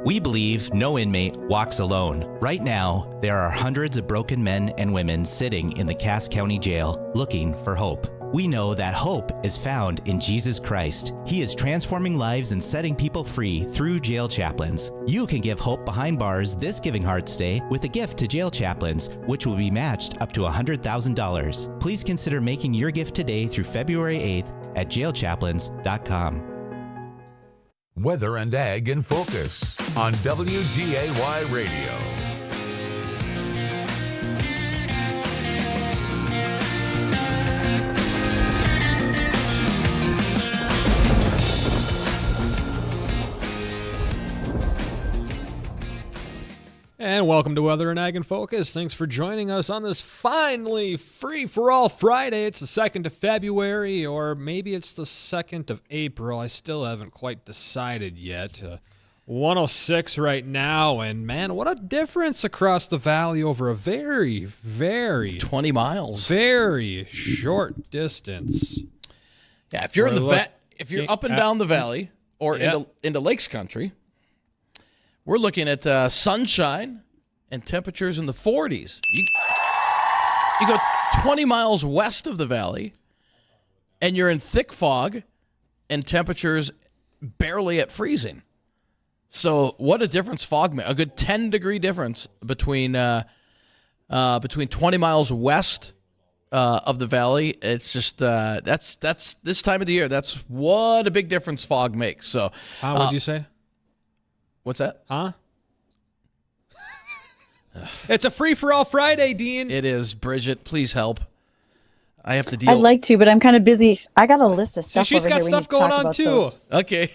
We believe no inmate walks alone. Right now, there are hundreds of broken men and women sitting in the Cass County Jail looking for hope. We know that hope is found in Jesus Christ. He is transforming lives and setting people free through jail chaplains. You can give hope behind bars this Giving Hearts Day with a gift to jail chaplains, which will be matched up to $100,000. Please consider making your gift today through February 8th at jailchaplains.com. Weather and Ag in Focus on WDAY Radio. And welcome to Weather and Ag in Focus. Thanks for joining us on this finally free-for-all Friday. It's the 2nd of February, or maybe it's the 2nd of April. I still haven't quite decided yet. 106 right now, and man, what a difference across the valley over a very, very 20 miles. Very short distance. Yeah, if you're if you're up and down the valley or into Lakes Country, we're looking at sunshine and temperatures in the 40s. You go 20 miles west of the valley, and you're in thick fog and temperatures barely at freezing. So what a difference fog makes. A good 10-degree difference between 20 miles west of the valley. It's just that's this time of the year. That's what a big difference fog makes. So what did you say? What's that? Huh? It's a free-for-all Friday, Dean. It is. Bridgette, please help. I have to deal. I'd like to, but I'm kind of busy. I got a list of stuff. So she's over got here stuff going on, too. So okay.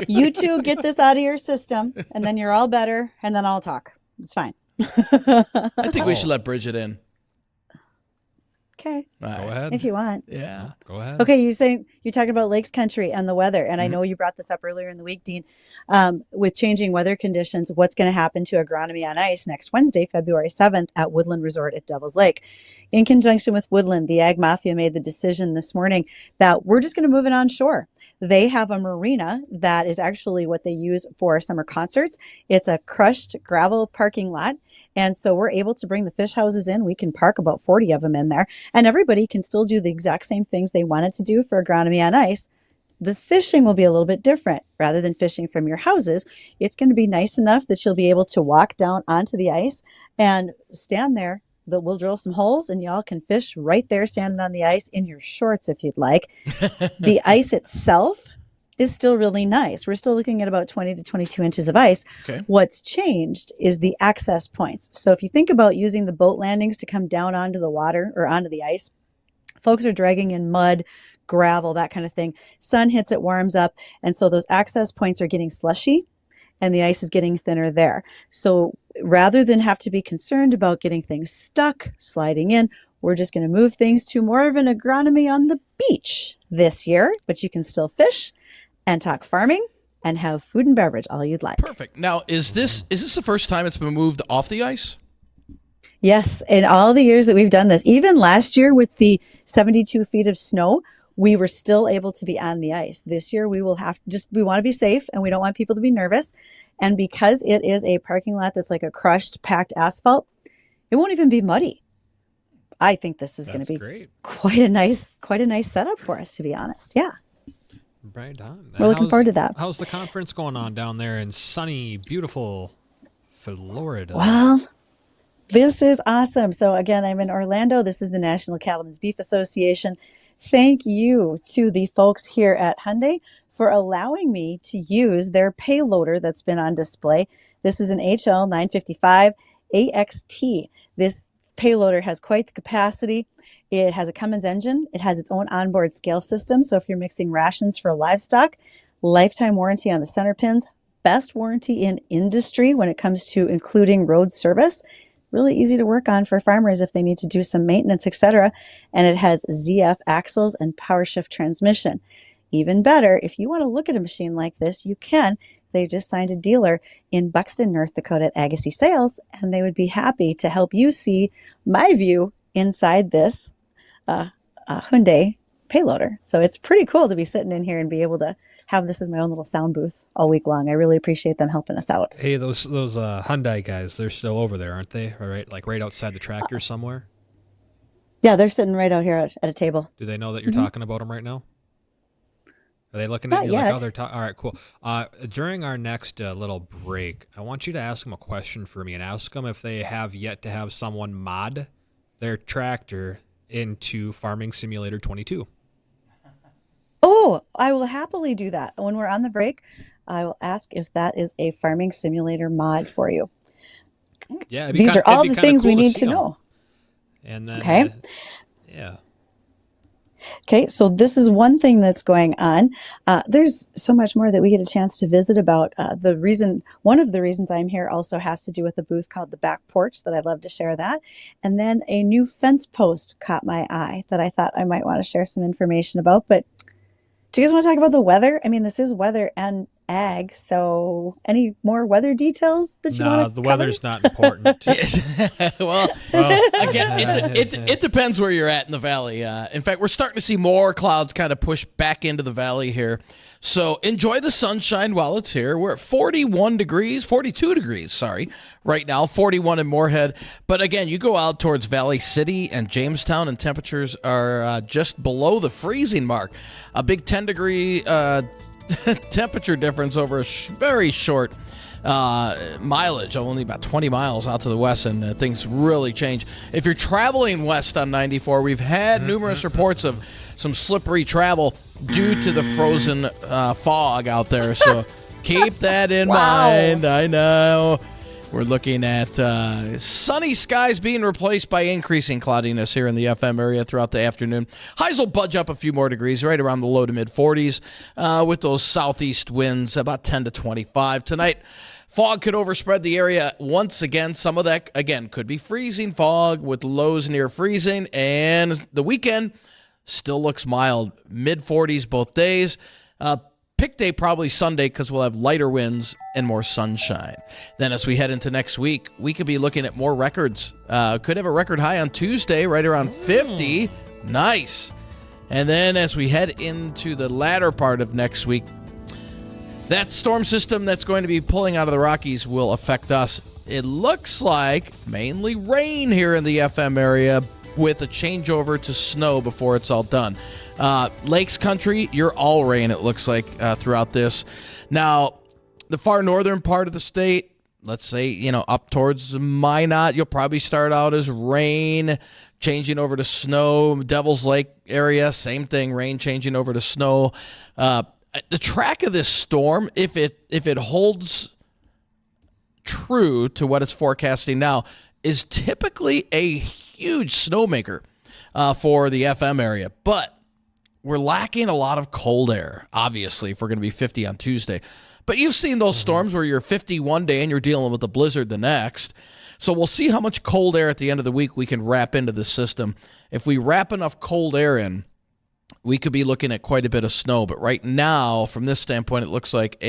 you two get this out of your system, and then you're all better, and then I'll talk. It's fine. I think we should let Bridgette in. Okay. Right. Go ahead. If you want. Yeah. Go ahead. Okay, you're talking about Lakes Country and the weather, and I know you brought this up earlier in the week, Dean. With changing weather conditions, what's going to happen to agronomy on ice next Wednesday, February 7th at Woodland Resort at Devil's Lake? In conjunction with Woodland, the Ag Mafia made the decision this morning that we're just going to move it on shore. They have a marina that is actually what they use for summer concerts. It's a crushed gravel parking lot. And so we're able to bring the fish houses in. We can park about 40 of them in there, and everybody can still do the exact same things they wanted to do for agronomy on ice. The fishing will be a little bit different. Rather than fishing from your houses, it's going to be nice enough that you'll be able to walk down onto the ice and stand there. We'll drill some holes, and y'all can fish right there standing on the ice in your shorts if you'd like. The ice itself is still really nice. We're still looking at about 20 to 22 inches of ice. Okay. What's changed is the access points. So if you think about using the boat landings to come down onto the water or onto the ice, folks are dragging in mud, gravel, that kind of thing. Sun hits, it warms up. And so those access points are getting slushy, and the ice is getting thinner there. So rather than have to be concerned about getting things stuck, sliding in, we're just going to move things to more of an agronomy on the beach this year, but you can still fish and talk farming and have food and beverage, all you'd like. Perfect. Now, is this the first time it's been moved off the ice? Yes, in all the years that we've done this, even last year with the 72 feet of snow, we were still able to be on the ice. This year, we will have we want to be safe, and we don't want people to be nervous. And because it is a parking lot that's like a crushed, packed asphalt, it won't even be muddy. I think this is going to be great. quite a nice setup for us, to be honest. Yeah. Right on. We're looking forward to that. How's the conference going on down there in sunny, beautiful Florida? Well, this is awesome. So again, I'm in Orlando. This is the National Cattlemen's Beef Association. Thank you to the folks here at Hyundai for allowing me to use their payloader that's been on display. This is an HL 955 AXT. This payloader has quite the capacity. It has a Cummins engine. It has its own onboard scale system. So if you're mixing rations for livestock, lifetime warranty on the center pins, best warranty in industry when it comes to including road service. Really easy to work on for farmers if they need to do some maintenance, etc. And it has ZF axles and power shift transmission. Even better, if you want to look at a machine like this, you can. They just signed a dealer in Buxton, North Dakota at Agassiz Sales, and they would be happy to help you see my view inside this Hyundai payloader. So it's pretty cool to be sitting in here and be able to have this as my own little sound booth all week long. I really appreciate them helping us out. Hey, those Hyundai guys, they're still over there, aren't they? All right, like right outside the tractor somewhere. Yeah, they're sitting right out here at a table. Do they know that you're talking about them right now? Are they looking Not at you yet. like, oh, they're talking? All right, cool. During our next little break, I want you to ask them a question for me and ask them if they have yet to have someone mod their tractor into Farming Simulator 22. Oh, I will happily do that. When we're on the break, I will ask if that is a Farming Simulator mod for you. Yeah, These are all the things we need to know. And then, okay. Yeah. Okay, so this is one thing that's going on. There's so much more that we get a chance to visit about. One of the reasons I'm here also has to do with a booth called the Back Porch that I'd love to share that. And then a new fence post caught my eye that I thought I might want to share some information about. But do you guys want to talk about the weather? I mean, this is weather and ag, so any more weather details that you want to No, the weather's not important. well, again, it depends where you're at in the valley. In fact, we're starting to see more clouds kind of push back into the valley here. So enjoy the sunshine while it's here. We're at 42 degrees, right now, 41 in Moorhead. But again, you go out towards Valley City and Jamestown, and temperatures are just below the freezing mark. A big 10-degree temperature difference over a very short mileage, only about 20 miles out to the west, and things really change. If you're traveling west on 94, we've had numerous reports of some slippery travel due to the frozen fog out there, so keep that in mind. I know. We're looking at sunny skies being replaced by increasing cloudiness here in the FM area throughout the afternoon. Highs will budge up a few more degrees, right around the low to mid 40s, with those southeast winds about 10 to 25. Tonight, fog could overspread the area once again. Some of that, again, could be freezing fog with lows near freezing. And the weekend still looks mild, mid 40s both days. Pick day probably Sunday because we'll have lighter winds and more sunshine. Then as we head into next week, we could be looking at more records. Could have a record high on Tuesday, right around 50. Nice. And then as we head into the latter part of next week, that storm system that's going to be pulling out of the Rockies will affect us. It looks like mainly rain here in the FM area with a changeover to snow before it's all done. Lakes country, you're all rain, it looks like, throughout this. Now, the far northern part of the state, let's say, up towards Minot, you'll probably start out as rain, changing over to snow. Devil's Lake area, same thing, rain changing over to snow. The track of this storm, if it holds true to what it's forecasting now, is typically a huge snowmaker for the FM area. But we're lacking a lot of cold air, obviously, if we're going to be 50 on Tuesday. But you've seen those storms where you're 50 one day and you're dealing with a blizzard the next. So we'll see how much cold air at the end of the week we can wrap into the system. If we wrap enough cold air in, we could be looking at quite a bit of snow. But right now, from this standpoint, it looks like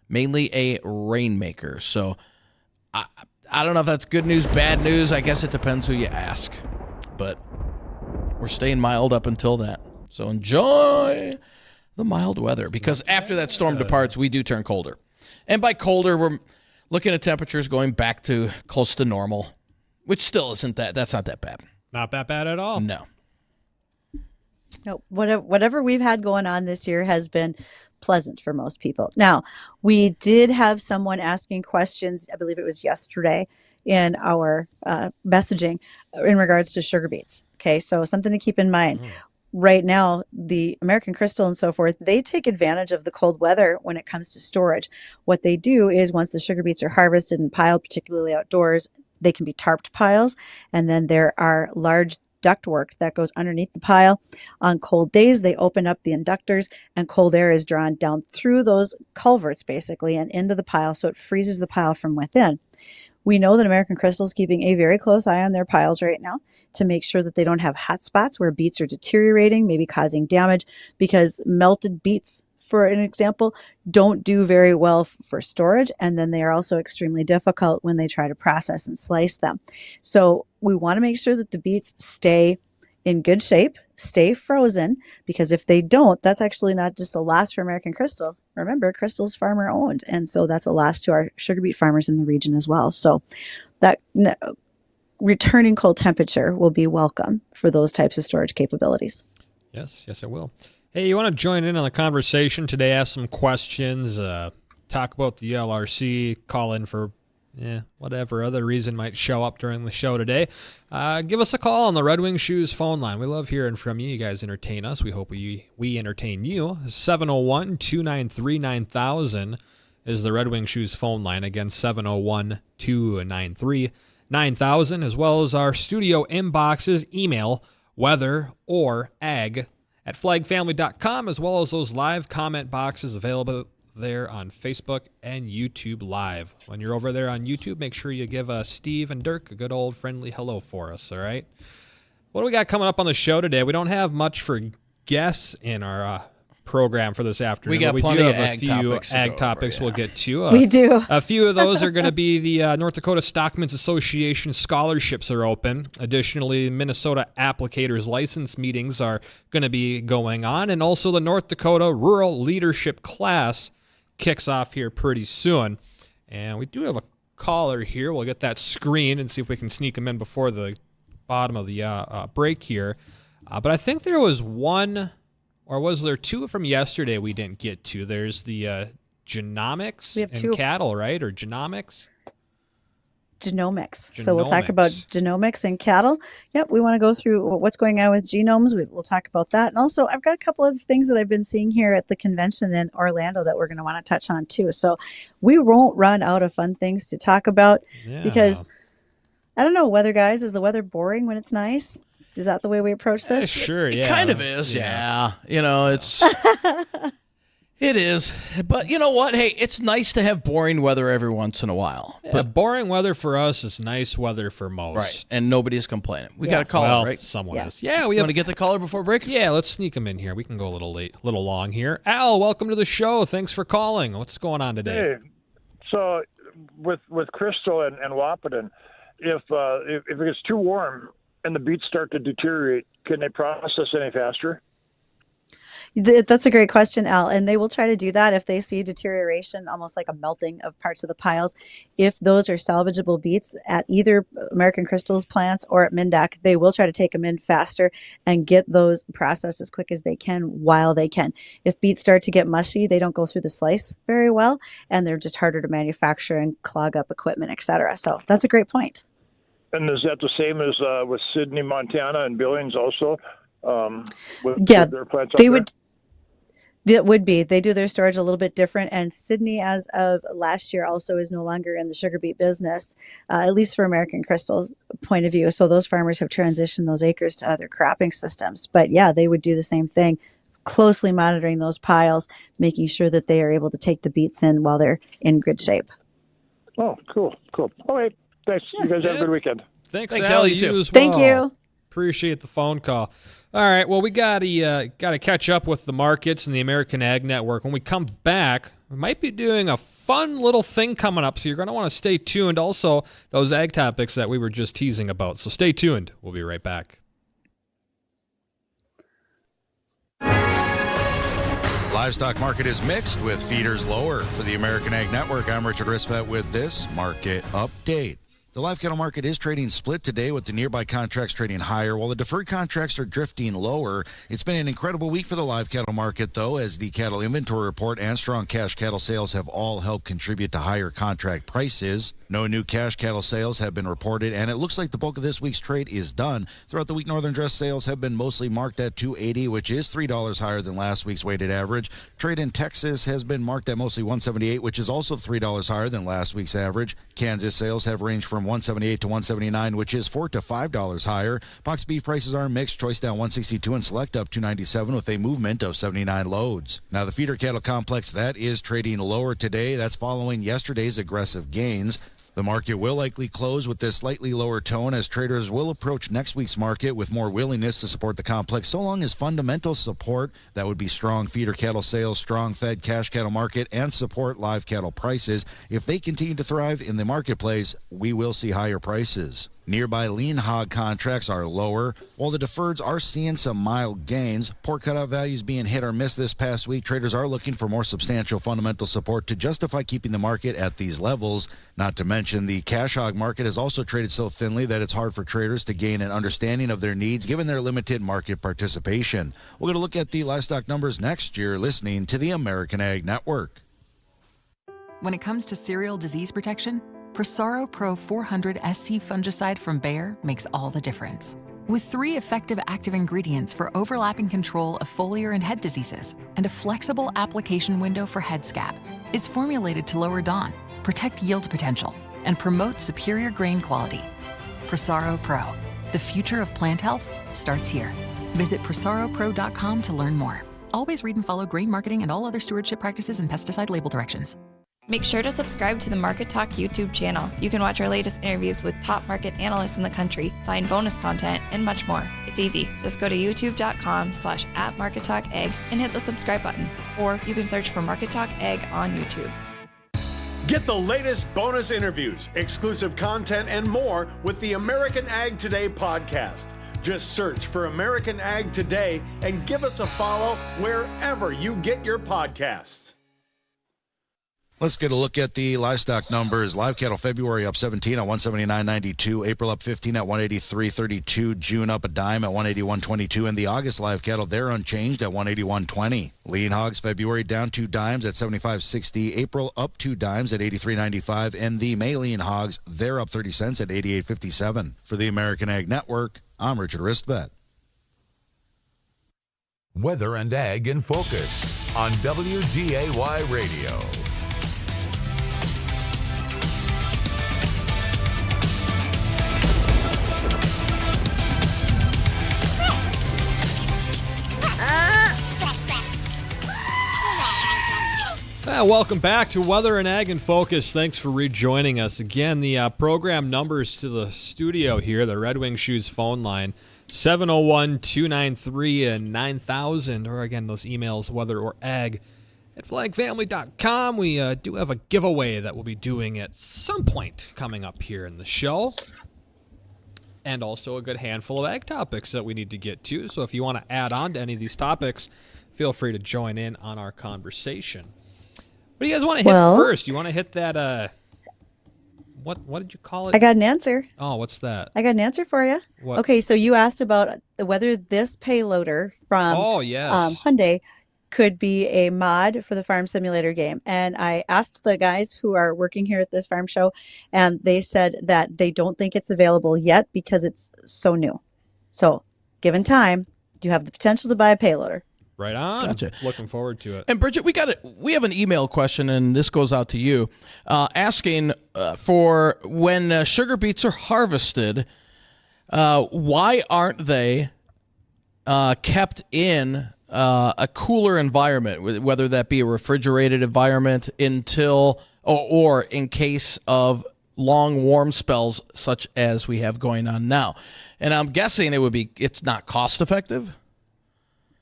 mainly a rainmaker. So I don't know if that's good news, bad news. I guess it depends who you ask. But we're staying mild up until that. So enjoy the mild weather, because after that storm departs, we do turn colder. And by colder, we're looking at temperatures going back to close to normal, which still isn't that's not that bad. Not that bad at all. No. No, whatever we've had going on this year has been pleasant for most people. Now, we did have someone asking questions, I believe it was yesterday, in our messaging in regards to sugar beets. Okay, so something to keep in mind. Right now, the American Crystal and so forth, they take advantage of the cold weather when it comes to storage. What they do is once the sugar beets are harvested and piled, particularly outdoors, they can be tarped piles. And then there are large ductwork that goes underneath the pile. On cold days, they open up the inductors and cold air is drawn down through those culverts basically and into the pile, so it freezes the pile from within. We know that American Crystal is keeping a very close eye on their piles right now to make sure that they don't have hot spots where beets are deteriorating, maybe causing damage, because melted beets, for an example, don't do very well for storage, and then they are also extremely difficult when they try to process and slice them. So we want to make sure that the beets stay in good shape, stay frozen, because if they don't, that's actually not just a loss for American Crystal. Remember, Crystal's farmer owned, and so that's a loss to our sugar beet farmers in the region as well. So that returning cold temperature will be welcome for those types of storage capabilities. Yes, it will. Hey, you want to join in on the conversation today, ask some questions, talk about the LRC, call in for whatever other reason might show up during the show today. Give us a call on the Red Wing Shoes phone line. We love hearing from you. You guys entertain us. We hope we entertain you. 701-293-9000 is the Red Wing Shoes phone line. Again, 701-293-9000, as well as our studio inboxes, email, weather or ag at flagfamily.com, as well as those live comment boxes available there on Facebook and YouTube Live. When you're over there on YouTube, make sure you give Steve and Dirk a good old friendly hello for us, all right? What do we got coming up on the show today? We don't have much for guests in our program for this afternoon. We got plenty of a few ag topics we'll get to. We do. A few of those are going to be the North Dakota Stockmen's Association scholarships are open. Additionally, Minnesota applicators license meetings are going to be going on, and also the North Dakota Rural Leadership Class kicks off here pretty soon. And we do have a caller here. We'll get that screen and see if we can sneak him in before the bottom of the break here. But I think there was one, or was there two from yesterday we didn't get to? There's the genomics and cattle, right? Or genomics? Genomics. So we'll talk about genomics and cattle. Yep, we want to go through what's going on with genomes. We'll talk about that. And also, I've got a couple of things that I've been seeing here at the convention in Orlando that we're going to want to touch on too. So we won't run out of fun things to talk about because, I don't know, weather guys, is the weather boring when it's nice? Is that the way we approach this? Sure, yeah. It kind of is, yeah. You know, it's... It is, but you know what? Hey, it's nice to have boring weather every once in a while. But boring weather for us is nice weather for most. Right, and nobody's complaining. We got a caller, right? Someone is. Yeah, we want to get the caller before break? Yeah, let's sneak him in here. We can go a little long here. Al, welcome to the show. Thanks for calling. What's going on today? Hey, so with Crystal and Wahpeton, if it gets too warm and the beets start to deteriorate, can they process any faster? That's a great question, Al. And they will try to do that if they see deterioration, almost like a melting of parts of the piles. If those are salvageable beets at either American Crystal's plants or at Mindak, they will try to take them in faster and get those processed as quick as they can while they can. If beets start to get mushy, they don't go through the slice very well, and they're just harder to manufacture and clog up equipment, etc. So that's a great point. And is that the same as with Sidney, Montana, and Billings also? With their plants they would. That would be. They do their storage a little bit different. And Sydney, as of last year, also is no longer in the sugar beet business, at least for American Crystal's point of view. So those farmers have transitioned those acres to other cropping systems. But yeah, they would do the same thing, closely monitoring those piles, making sure that they are able to take the beets in while they're in good shape. Oh, cool. All right. Thanks. You guys have a good weekend. Thanks Al. You too. As well. Thank you. Appreciate the phone call. All right, well, we got to catch up with the markets and the American Ag Network. When we come back, we might be doing a fun little thing coming up, so you're going to want to stay tuned. Also, those ag topics that we were just teasing about. So stay tuned. We'll be right back. Livestock market is mixed with feeders lower. For the American Ag Network, I'm Richard Risfet with this market update. The live cattle market is trading split today with the nearby contracts trading higher while the deferred contracts are drifting lower. It's been an incredible week for the live cattle market, though, as the cattle inventory report and strong cash cattle sales have all helped contribute to higher contract prices. No new cash cattle sales have been reported, and it looks like the bulk of this week's trade is done. Throughout the week, northern dress sales have been mostly marked at $280, which is $3 higher than last week's weighted average. Trade in Texas has been marked at mostly $178, which is also $3 higher than last week's average. Kansas sales have ranged from $178 to $179, which is $4 to $5 higher. Box beef prices are mixed. Choice down $162 and select up $297 with a movement of 79 loads. Now, the feeder cattle complex, that is trading lower today. That's following yesterday's aggressive gains. The market will likely close with this slightly lower tone as traders will approach next week's market with more willingness to support the complex so long as fundamental support, that would be strong feeder cattle sales, strong fed cash cattle market, and support live cattle prices. If they continue to thrive in the marketplace, we will see higher prices. Nearby lean hog contracts are lower, while the deferreds are seeing some mild gains. Pork cutout values being hit or miss this past week. Traders are looking for more substantial fundamental support to justify keeping the market at these levels. Not to mention, the cash hog market has also traded so thinly that it's hard for traders to gain an understanding of their needs given their limited market participation. We're going to look at the livestock numbers next year, listening to the American Ag Network. When it comes to cereal disease protection, Prosaro Pro 400 SC fungicide from Bayer makes all the difference. With 3 effective active ingredients for overlapping control of foliar and head diseases and a flexible application window for head scab, it's formulated to lower DON, protect yield potential, and promote superior grain quality. Prosaro Pro, the future of plant health, starts here. Visit prosaropro.com to learn more. Always read and follow grain marketing and all other stewardship practices and pesticide label directions. Make sure to subscribe to the Market Talk YouTube channel. You can watch our latest interviews with top market analysts in the country, find bonus content, and much more. It's easy. Just go to youtube.com/@MarketTalkAg and hit the subscribe button. Or you can search for Market Talk Ag on YouTube. Get the latest bonus interviews, exclusive content, and more with the American Ag Today podcast. Just search for American Ag Today and give us a follow wherever you get your podcasts. Let's get a look at the livestock numbers. Live cattle February up 17 at 179.92. April up 15 at 183.32. June up a dime at 181.22. And the August live cattle, they're unchanged at 181.20. Lean hogs February down 2 dimes at 75.60. April up 2 dimes at 83.95. And the May lean hogs, they're up 30 cents at 88.57. For the American Ag Network, I'm Richard Ristvet. Weather and Ag in Focus on WDAY Radio. Welcome back to Weather and Ag in Focus. Thanks for rejoining us. Again, the program numbers to the studio here, the Red Wing Shoes phone line, 701-293-9000, or again, those emails, weather or ag, at flagfamily.com. We do have a giveaway that we'll be doing at some point coming up here in the show, and also a good handful of ag topics that we need to get to. So if you want to add on to any of these topics, feel free to join in on our conversation. What do you guys want to hit first? You want to hit that, what did you call it? I got an answer. Oh, what's that? I got an answer for you. What? Okay, so you asked about whether this payloader from Hyundai could be a mod for the Farm Simulator game. And I asked the guys who are working here at this farm show, and they said that they don't think it's available yet because it's so new. So, given time, you have the potential to buy a payloader. Right on. Gotcha. Looking forward to it. And Bridgette, we have an email question, and this goes out to you, asking for when sugar beets are harvested, why aren't they kept in a cooler environment, whether that be a refrigerated environment until or in case of long warm spells such as we have going on now? And I'm guessing it's not cost effective.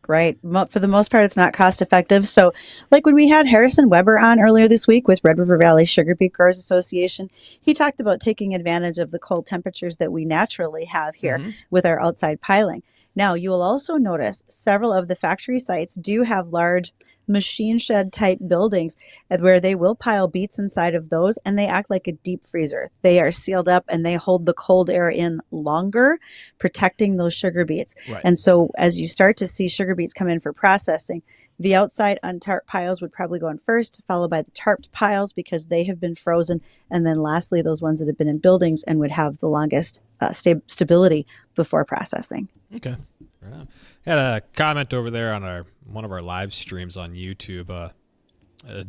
Right. For the most part, it's not cost effective. So like when we had Harrison Weber on earlier this week with Red River Valley Sugar Beet Growers Association, he talked about taking advantage of the cold temperatures that we naturally have here with our outside piling. Now, you will also notice several of the factory sites do have large machine shed type buildings where they will pile beets inside of those, and they act like a deep freezer. They are sealed up and they hold the cold air in longer, protecting those sugar beets. Right. And so as you start to see sugar beets come in for processing, the outside untarped piles would probably go in first, followed by the tarped piles because they have been frozen. And then lastly, those ones that have been in buildings and would have the longest stability before processing. Okay. Right on. Had a comment over there on one of our live streams on YouTube.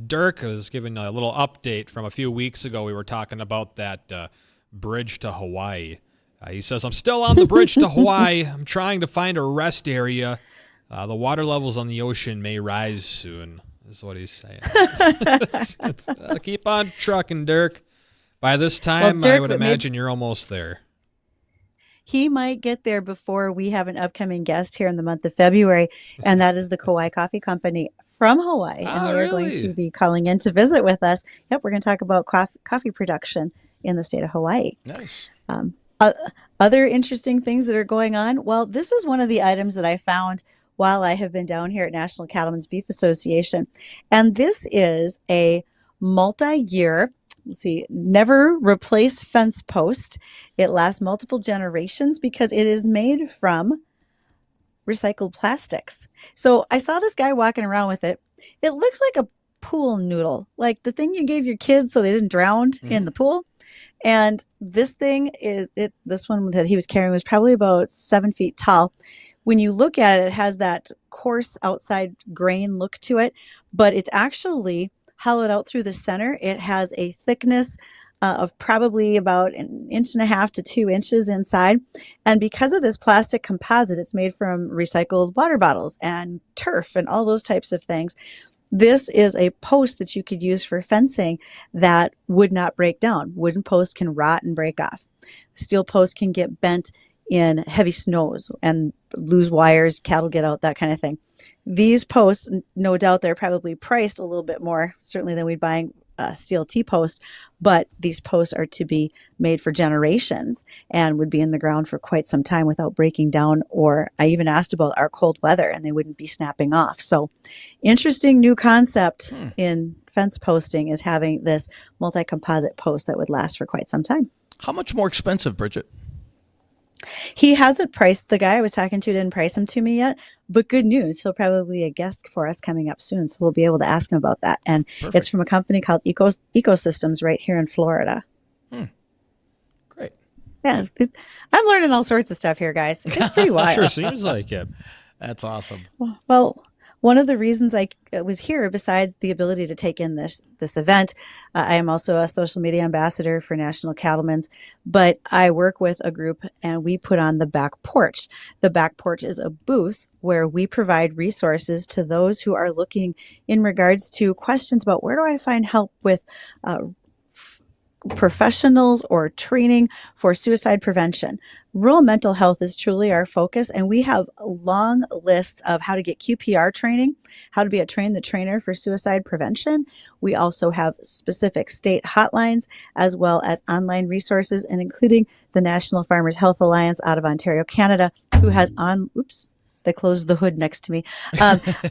Dirk was giving a little update from a few weeks ago. We were talking about that bridge to Hawaii. He says, I'm still on the bridge to Hawaii. I'm trying to find a rest area. The water levels on the ocean may rise soon, is what he's saying. Keep on trucking, Dirk. By this time, Dirk, I would imagine you're almost there. He might get there before we have an upcoming guest here in the month of February, and that is the Kauai Coffee Company from Hawaii. And they are going to be calling in to visit with us. Yep, we're going to talk about coffee production in the state of Hawaii. Nice. Other interesting things that are going on. Well, this is one of the items that I found while I have been down here at National Cattlemen's Beef Association. And this is a multi-year, never replace fence post. It lasts multiple generations because it is made from recycled plastics. So I saw this guy walking around with it. It looks like a pool noodle, like the thing you gave your kids so they didn't drown in the pool. And this thing this one that he was carrying was probably about 7 feet tall. When you look at it, it has that coarse outside grain look to it, but it's actually hollowed out through the center. It has a thickness of probably about 1.5 to 2 inches inside. And because of this plastic composite, it's made from recycled water bottles and turf and all those types of things. This is a post that you could use for fencing that would not break down. Wooden posts can rot and break off. Steel posts can get bent in heavy snows and lose wires, cattle get out, that kind of thing. These posts, no doubt they're probably priced a little bit more, certainly than we'd buy a steel T-post, but these posts are to be made for generations and would be in the ground for quite some time without breaking down. Or I even asked about our cold weather and they wouldn't be snapping off. So interesting new concept in fence posting is having this multi-composite post that would last for quite some time. How much more expensive, Bridgette? He hasn't priced, the guy I was talking to didn't price him to me yet, but good news. He'll probably be a guest for us coming up soon. So we'll be able to ask him about that. And Perfect. It's from a company called Ecosystems right here in Florida. Great. Yeah. I'm learning all sorts of stuff here, guys. It's pretty wild. Sure seems like it. That's awesome. Well, one of the reasons I was here, besides the ability to take in this event, I am also a social media ambassador for National Cattlemen's, but I work with a group and we put on the Back Porch. The Back Porch is a booth where we provide resources to those who are looking in regards to questions about where do I find help with professionals or training for suicide prevention. Rural mental health is truly our focus, and we have long lists of how to get QPR training, how to be a train the trainer for suicide prevention. We also have specific state hotlines as well as online resources, and including the National Farmers Health Alliance out of Ontario, Canada, who has they closed the hood next to me.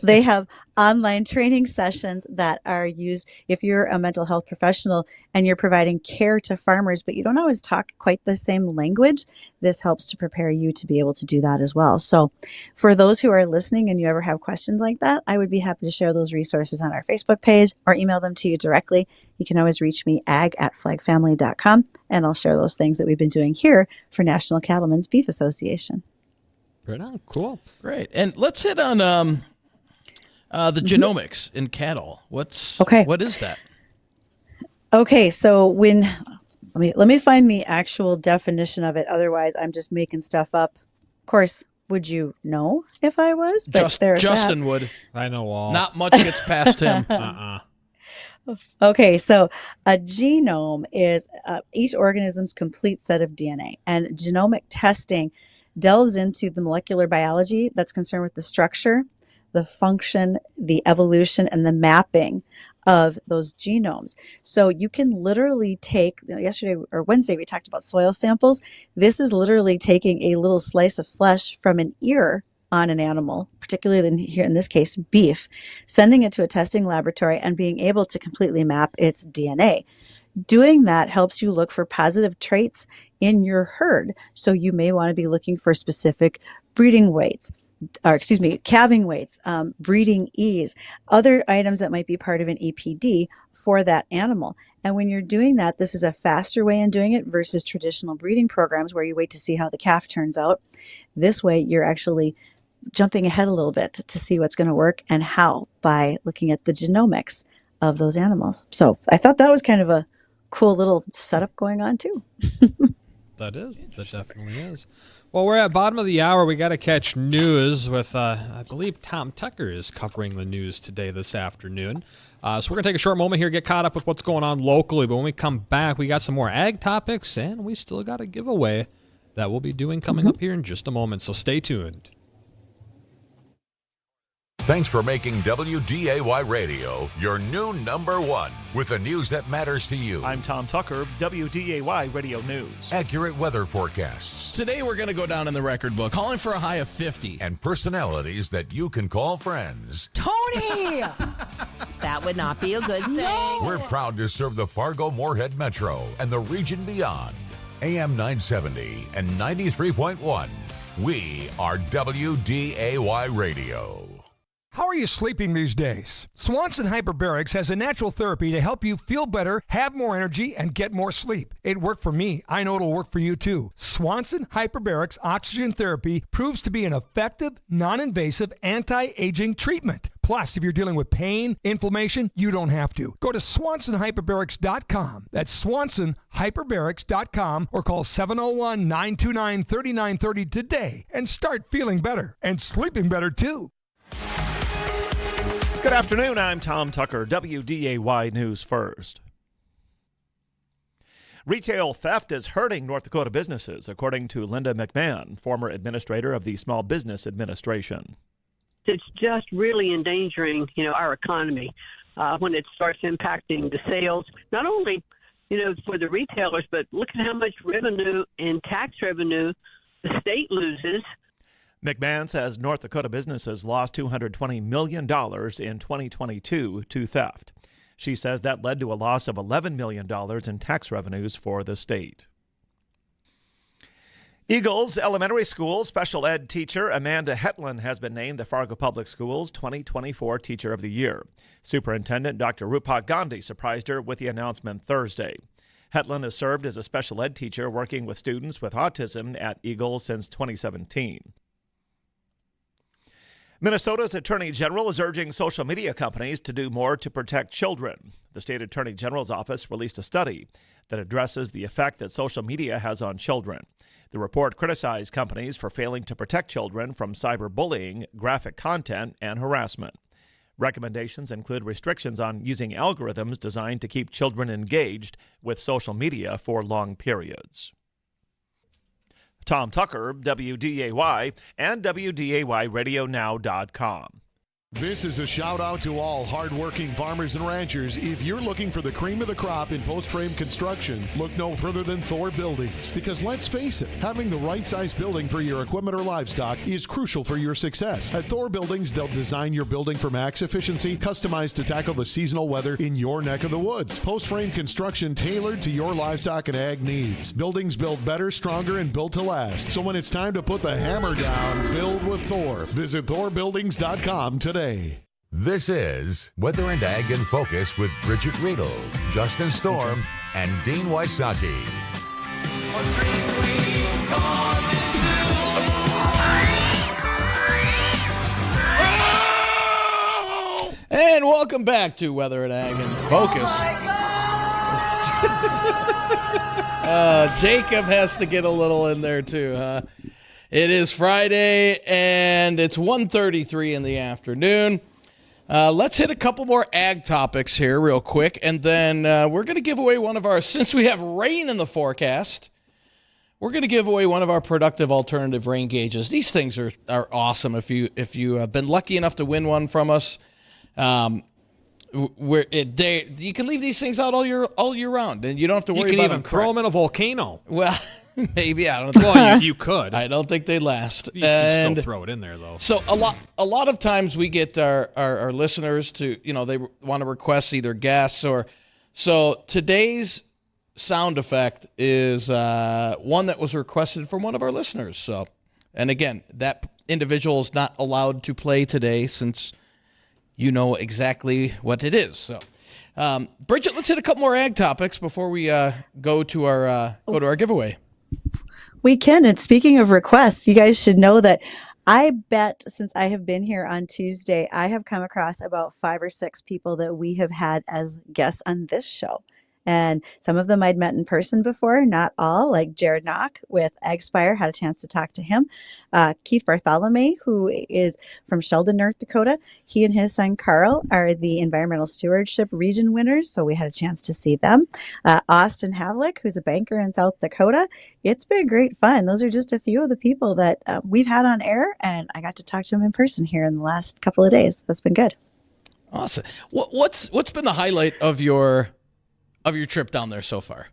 They have online training sessions that are used if you're a mental health professional and you're providing care to farmers, but you don't always talk quite the same language. This helps to prepare you to be able to do that as well. So for those who are listening and you ever have questions like that, I would be happy to share those resources on our Facebook page or email them to you directly. You can always reach me, ag@flagfamily.com, and I'll share those things that we've been doing here for National Cattlemen's Beef Association. Right on. Cool. Great. And let's hit on the genomics in cattle. What is that? Okay, so let me find the actual definition of it. Otherwise, I'm just making stuff up. Of course, would you know if I was? But Justin would. I know all. Not much gets past him. Okay, so a genome is each organism's complete set of DNA, and genomic testing delves into the molecular biology that's concerned with the structure, the function, the evolution, and the mapping of those genomes. So you can literally take, yesterday or Wednesday, we talked about soil samples. This is literally taking a little slice of flesh from an ear on an animal, particularly here in this case, beef, sending it to a testing laboratory and being able to completely map its DNA. Doing that helps you look for positive traits in your herd. So you may want to be looking for specific breeding weights, calving weights, breeding ease, other items that might be part of an EPD for that animal. And when you're doing that, this is a faster way in doing it versus traditional breeding programs where you wait to see how the calf turns out. This way, you're actually jumping ahead a little bit to see what's going to work and how by looking at the genomics of those animals. So I thought that was kind of a cool little setup going on too. That definitely is. Well, we're at bottom of the hour. We got to catch news with, I believe Tom Tucker is covering the news this afternoon. So we're going to take a short moment here, get caught up with what's going on locally. But when we come back, we got some more ag topics, and we still got a giveaway that we'll be doing coming up here in just a moment. So stay tuned. Thanks for making WDAY Radio your new number one with the news that matters to you. I'm Tom Tucker, WDAY Radio News. Accurate weather forecasts. Today we're going to go down in the record book, calling for a high of 50. And personalities that you can call friends. Tony! That would not be a good thing. No. We're proud to serve the Fargo-Moorhead Metro and the region beyond. AM 970 and 93.1. We are WDAY Radio. How are you sleeping these days? Swanson Hyperbarics has a natural therapy to help you feel better, have more energy, and get more sleep. It worked for me. I know it'll work for you too. Swanson Hyperbarics Oxygen Therapy proves to be an effective, non-invasive, anti-aging treatment. Plus, if you're dealing with pain, inflammation, you don't have to. Go to SwansonHyperbarics.com. That's SwansonHyperbarics.com or call 701-929-3930 today and start feeling better and sleeping better too. Good afternoon, I'm Tom Tucker, WDAY News First. Retail theft is hurting North Dakota businesses, according to Linda McMahon, former administrator of the Small Business Administration. It's just really endangering, our economy when it starts impacting the sales, not only, for the retailers, but look at how much revenue and tax revenue the state loses. McMahon says North Dakota businesses lost $220 million in 2022 to theft. She says that led to a loss of $11 million in tax revenues for the state. Eagles Elementary School special ed teacher Amanda Hetland has been named the Fargo Public Schools 2024 Teacher of the Year. Superintendent Dr. Rupak Gandhi surprised her with the announcement Thursday. Hetland has served as a special ed teacher working with students with autism at Eagles since 2017. Minnesota's Attorney General is urging social media companies to do more to protect children. The state Attorney General's office released a study that addresses the effect that social media has on children. The report criticized companies for failing to protect children from cyberbullying, graphic content, and harassment. Recommendations include restrictions on using algorithms designed to keep children engaged with social media for long periods. Tom Tucker, WDAY, and WDAYRadioNow.com. This is a shout out to all hardworking farmers and ranchers. If you're looking for the cream of the crop in post-frame construction, look no further than Thor Buildings. Because let's face it, having the right size building for your equipment or livestock is crucial for your success. At Thor Buildings, they'll design your building for max efficiency, customized to tackle the seasonal weather in your neck of the woods. Post-frame construction tailored to your livestock and ag needs. Buildings built better, stronger, and built to last. So when it's time to put the hammer down, build with Thor. Visit ThorBuildings.com today. This is Weather and Ag in Focus with Bridgette Readel, Justin Storm, and Dean Wysocki. And welcome back to Weather and Ag in Focus. Jacob has to get a little in there too, huh? It is Friday, and it's 1:33 in the afternoon. Let's hit a couple more ag topics here real quick, and then we're going to give away one of our, since we have rain in the forecast, we're going to give away one of our productive alternative rain gauges. These things are awesome. If you have been lucky enough to win one from us, you can leave these things out all year round, and you don't have to worry about them. You can even throw them in a volcano. Well, maybe, I don't know. Well, you could. I don't think they last. You can still throw it in there, though. So a lot of times we get our listeners to, they want to request either guests or. So today's sound effect is one that was requested from one of our listeners. So, and again, that individual is not allowed to play today since you know exactly what it is. So, Bridgette, let's hit a couple more ag topics before we go to our giveaway. We can. And speaking of requests, you guys should know that I bet since I have been here on Tuesday, I have come across about 5 or 6 people that we have had as guests on this show. And some of them I'd met in person before, not all, like Jared Knock with AgSpire, had a chance to talk to him. Keith Bartholomew, who is from Sheldon, North Dakota, he and his son Carl are the Environmental Stewardship Region winners, so we had a chance to see them. Austin Havlick, who's a banker in South Dakota. It's been great fun. Those are just a few of the people that we've had on air, and I got to talk to them in person here in the last couple of days. That's been good. Awesome. What's been the highlight of your trip down there so far?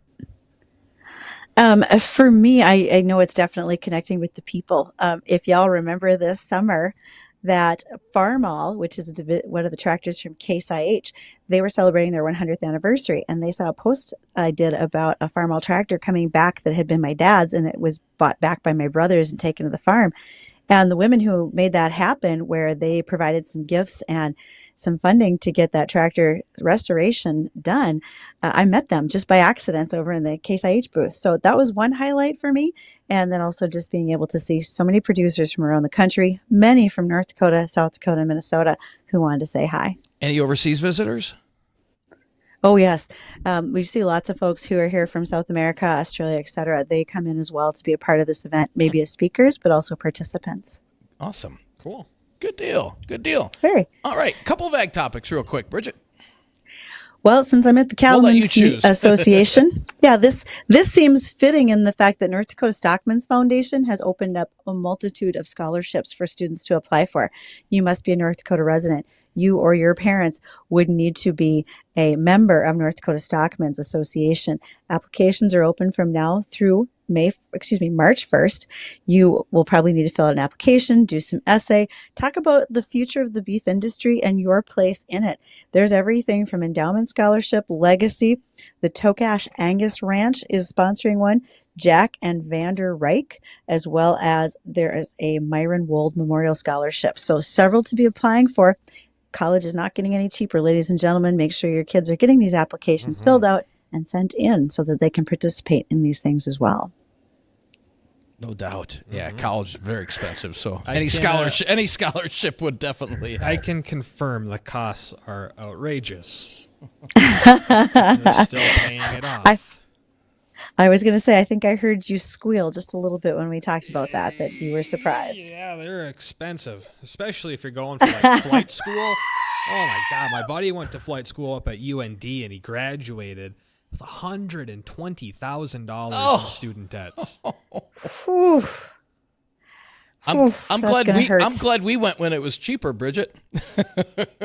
For me, I know it's definitely connecting with the people. If y'all remember this summer, that Farmall, which is one of the tractors from Case IH, they were celebrating their 100th anniversary, and they saw a post I did about a Farmall tractor coming back that had been my dad's, and it was bought back by my brothers and taken to the farm. And the women who made that happen, where they provided some gifts and some funding to get that tractor restoration done, I met them just by accident over in the Case IH booth. So that was one highlight for me. And then also just being able to see so many producers from around the country, many from North Dakota, South Dakota, and Minnesota, who wanted to say hi. Any overseas visitors? Oh, yes. We see lots of folks who are here from South America, Australia, et cetera. They come in as well to be a part of this event, maybe as speakers, but also participants. Awesome. Cool. Good deal. Good deal. Very. All right. Couple of ag topics real quick. Bridgette. Well, since I'm at the Cattlemen's Association, yeah, this seems fitting in the fact that North Dakota Stockmen's Foundation has opened up a multitude of scholarships for students to apply for. You must be a North Dakota resident. You or your parents would need to be a member of North Dakota Stockmen's Association. Applications are open from now through March 1st. You will probably need to fill out an application, do some essay, talk about the future of the beef industry and your place in it. There's everything from endowment scholarship, legacy. The Tokash Angus Ranch is sponsoring one, Jack and Vander Reich, as well as there is a Myron Wold Memorial Scholarship. So several to be applying for. College is not getting any cheaper, ladies and gentlemen. Make sure your kids are getting these applications filled out and sent in so that they can participate in these things as well. No doubt. Yeah, college is very expensive, so any scholarship would definitely help. I can confirm the costs are outrageous. They're still paying it off. I was going to say, I think I heard you squeal just a little bit when we talked about that you were surprised. Yeah, they're expensive, especially if you're going for like flight school. Oh my God, my buddy went to flight school up at UND and he graduated with $120,000 in student debts. I'm glad we went when it was cheaper, Bridgette.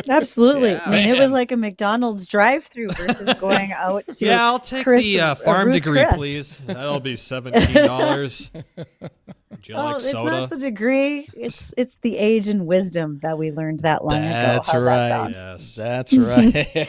Absolutely. Yeah, I mean, it was like a McDonald's drive-through versus going out to Yeah, I'll take the farm degree, please. That'll be $17. Would you like soda? It's not the degree. It's the age and wisdom that we learned that long ago. How's that sound? Yes. That's right.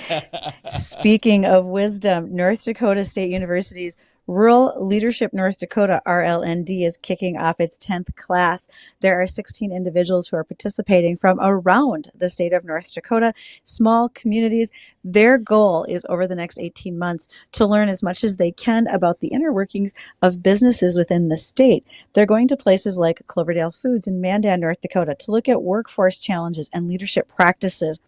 Speaking of wisdom, North Dakota State University's Rural Leadership North Dakota, RLND, is kicking off its 10th class. There are 16 individuals who are participating from around the state of North Dakota, small communities. Their goal is over the next 18 months to learn as much as they can about the inner workings of businesses within the state. They're going to places like Cloverdale Foods in Mandan, North Dakota, to look at workforce challenges and leadership practices.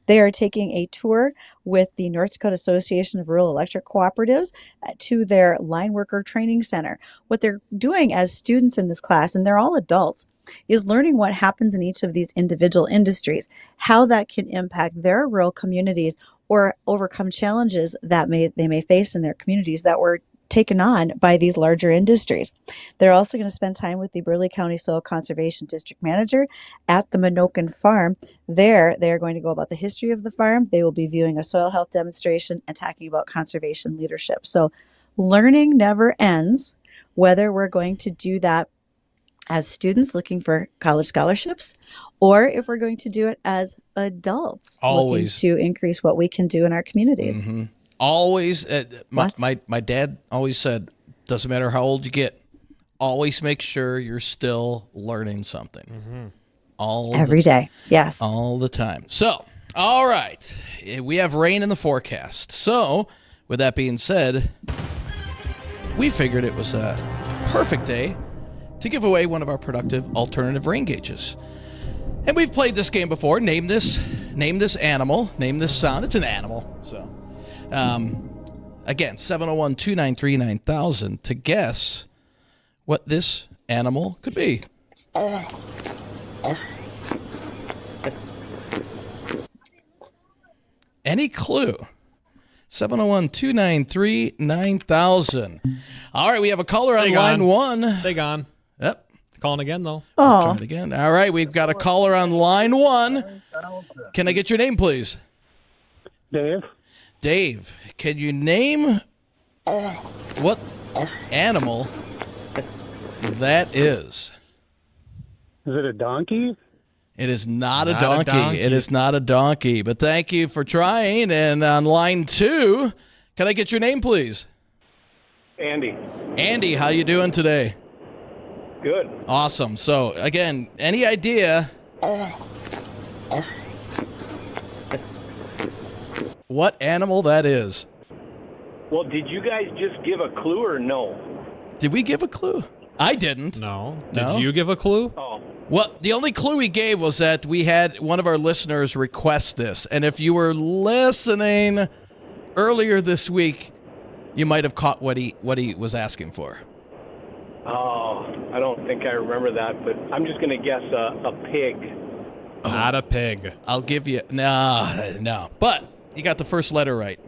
They are taking a tour with the North Dakota Association of Rural Electric Cooperatives to their line worker training center. What they're doing as students in this class, and they're all adults, is learning what happens in each of these individual industries, how that can impact their rural communities or overcome challenges that they may face in their communities that were taken on by these larger industries. They're also going to spend time with the Burleigh County Soil Conservation District Manager at the Minokan Farm. There, they are going to go about the history of the farm. They will be viewing a soil health demonstration and talking about conservation leadership. So learning never ends, whether we're going to do that as students looking for college scholarships, or if we're going to do it as adults looking to increase what we can do in our communities. Mm-hmm. Always, my dad always said, doesn't matter how old you get, always make sure you're still learning something. Mm-hmm. Every day. Yes. All the time. So, all right. We have rain in the forecast. So, with that being said, we figured it was a perfect day to give away one of our productive alternative rain gauges. And we've played this game before. Name this animal. Name this sound. It's an animal. So, Again, 701-293-9000 to guess what this animal could be. Any clue? 701-293-9000. All right, we have a caller on line one. They gone. Yep. Calling again, though. Oh. Try it again. All right, we've got a caller on line one. Can I get your name, please? Dave. Dave, can you name what animal that is? Is it a donkey? It is not a Not a donkey. donkey. It is not a donkey. But thank you for trying. And on line two, can I get your name, please? Andy. Andy, how you doing today? Good. Awesome. So, again, any idea what animal that is? Well, did you guys just give a clue or no? Did we give a clue? I didn't. No. No? Did you give a clue? Oh. Well, the only clue we gave was that we had one of our listeners request this. And if you were listening earlier this week, you might have caught what he was asking for. Oh, I don't think I remember that, but I'm just going to guess a pig. Not a pig. I'll give you... No. But you got the first letter right.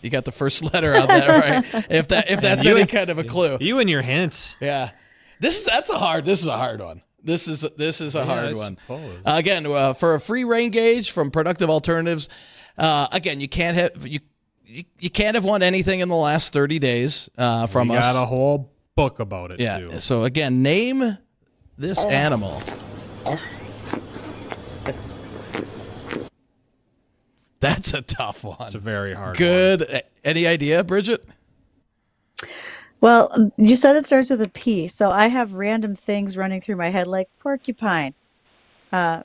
You got the first letter on that right. If that's any kind of a clue. You and your hints. Yeah. This is a hard one. This is a hard one. Suppose. Again, for a free rain gauge from Productive Alternatives, again, you can't have won anything in the last 30 days from we us. got a whole book about it, Yeah. too. So again, name this animal. That's a tough one. It's a very hard one. Good. Any idea, Bridgette? Well, you said it starts with a P, so I have random things running through my head like porcupine.